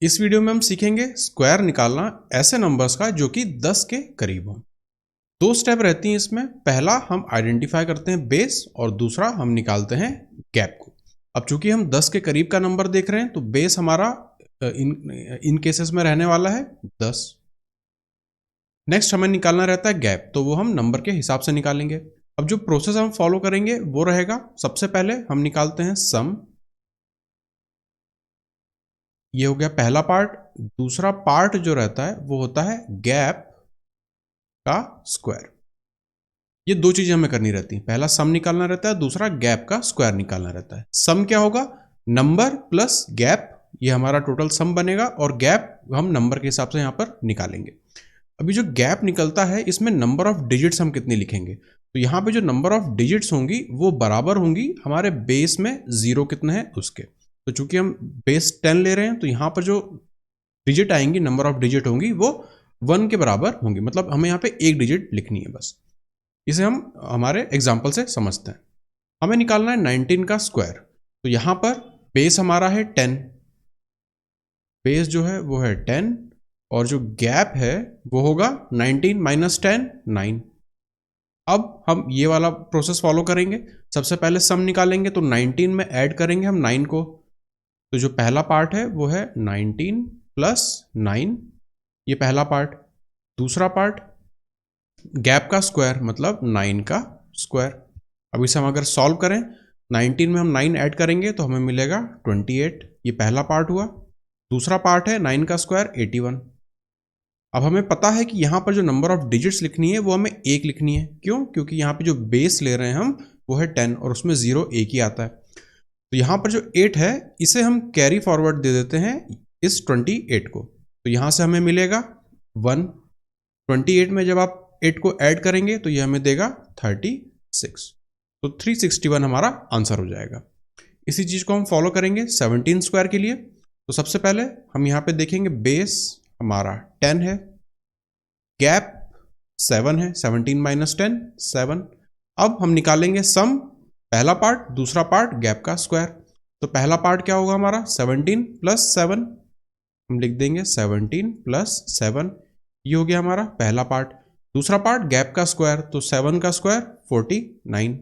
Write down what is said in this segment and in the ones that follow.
इस वीडियो में हम सीखेंगे स्क्वायर निकालना ऐसे नंबर्स का जो कि 10 के करीब हो। दो स्टेप रहती हैं इसमें। पहला हम आइडेंटिफाई करते हैं बेस और दूसरा हम निकालते हैं गैप को। अब चूंकि हम 10 के करीब का नंबर देख रहे हैं तो बेस हमारा इन केसेस में रहने वाला है 10। नेक्स्ट हमें निकालना रहता है गैप, तो वो हम नंबर के हिसाब से निकालेंगे। अब जो प्रोसेस हम फॉलो करेंगे वो रहेगा, सबसे पहले हम निकालते हैं सम। ये हो गया पहला पार्ट। दूसरा पार्ट जो रहता है वो होता है गैप का स्क्वायर। ये दो चीजें हमें करनी रहती हैं, पहला सम निकालना रहता है, दूसरा गैप का स्क्वायर निकालना रहता है। सम क्या होगा? नंबर प्लस गैप, ये हमारा टोटल सम बनेगा और गैप हम नंबर के हिसाब से यहां पर निकालेंगे। अभी जो गैप निकलता है इसमें नंबर ऑफ डिजिट्स हम कितनी लिखेंगे, तो यहाँ पे जो नंबर ऑफ डिजिट्स होंगी वो बराबर होंगी हमारे बेस में जीरो कितने हैं उसके। तो चूंकि हम बेस 10 ले रहे हैं तो यहाँ पर जो डिजिट आएंगी, नंबर ऑफ डिजिट होंगी वो 1 के बराबर होंगी। मतलब हमें यहाँ पे एक डिजिट लिखनी है बस। इसे हम हमारे एग्जाम्पल से समझते हैं। हमें निकालना है 19 का स्क्वायर। तो यहाँ पर बेस हमारा है 10, बेस जो है वो है 10 और जो गैप है वो होगा 19 माइनस 10 9। अब हम ये वाला प्रोसेस फॉलो करेंगे। सबसे पहले सम निकालेंगे तो 19 में ऐड करेंगे हम 9 को। तो जो पहला पार्ट है वो है 19 प्लस 9, ये पहला पार्ट। दूसरा पार्ट गैप का स्क्वायर मतलब 9 का स्क्वायर। अब इसे हम अगर सॉल्व करें, 19 में हम 9 ऐड करेंगे तो हमें मिलेगा 28, ये पहला पार्ट हुआ। दूसरा पार्ट है 9 का स्क्वायर 81। अब हमें पता है कि यहाँ पर जो नंबर ऑफ डिजिट्स लिखनी है वो हमें एक लिखनी है। क्यों? क्योंकि यहाँ पे जो बेस ले रहे हैं हम वो है 10 और उसमें 0 एक ही आता है। तो यहाँ पर जो 8 है इसे हम कैरी फॉरवर्ड दे देते हैं इस 28 को, तो यहाँ से हमें मिलेगा 1। 28 में जब आप 8 को ऐड करेंगे तो ये हमें देगा 36। तो 361 हमारा आंसर हो जाएगा। इसी चीज़ को हम फॉलो करेंगे 17 स्क्वायर के लिए। तो सबसे पहले हम यहाँ पे देखेंगे बेस हमारा 10 है, गैप 7 है, 17 माइनस 10 7। अब हम निकालेंगे सम, पहला पार्ट दूसरा पार्ट गैप का स्क्वायर। तो पहला पार्ट क्या होगा हमारा 17 प्लस 7, हम लिख देंगे 17 प्लस 7, ये हो गया हमारा पहला पार्ट। दूसरा पार्ट गैप का स्क्वायर, तो 7 का स्क्वायर 49।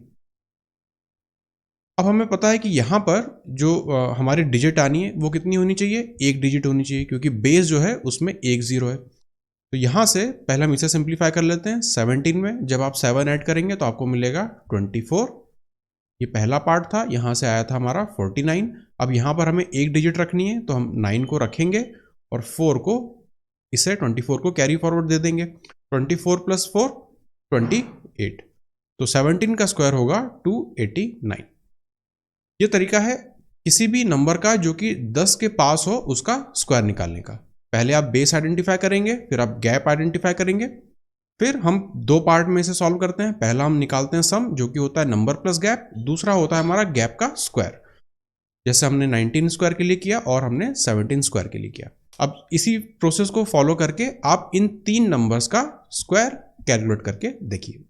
अब हमें पता है कि यहाँ पर जो हमारी डिजिट आनी है वो कितनी होनी चाहिए, एक डिजिट होनी चाहिए, क्योंकि बेस जो है उसमें एक जीरो है। तो यहाँ से पहले हम इसे सिंप्लीफाई कर लेते हैं। 17 में जब आप 7 ऐड करेंगे तो आपको मिलेगा 24, ये पहला पार्ट था। यहाँ से आया था हमारा 49। अब यहाँ पर हमें एक डिजिट रखनी है तो हम 9 को रखेंगे और 4 को, इसे 24 को कैरी फॉरवर्ड दे देंगे। 24 प्लस 4 28, तो 17 का स्क्वायर होगा 289। ये तरीका है किसी भी नंबर का जो कि 10 के पास हो उसका स्क्वायर निकालने का। पहले आप बेस आइडेंटिफाई करेंगे, फिर आप गैप आइडेंटिफाई करेंगे, फिर हम दो पार्ट में इसे सॉल्व करते हैं। पहला हम निकालते हैं सम जो कि होता है नंबर प्लस गैप, दूसरा होता है हमारा गैप का स्क्वायर, जैसे हमने 19 स्क्वायर के लिए किया और हमने 17 स्क्वायर के लिए किया। अब इसी प्रोसेस को फॉलो करके आप इन तीन नंबर्स का स्क्वायर कैलकुलेट करके देखिए।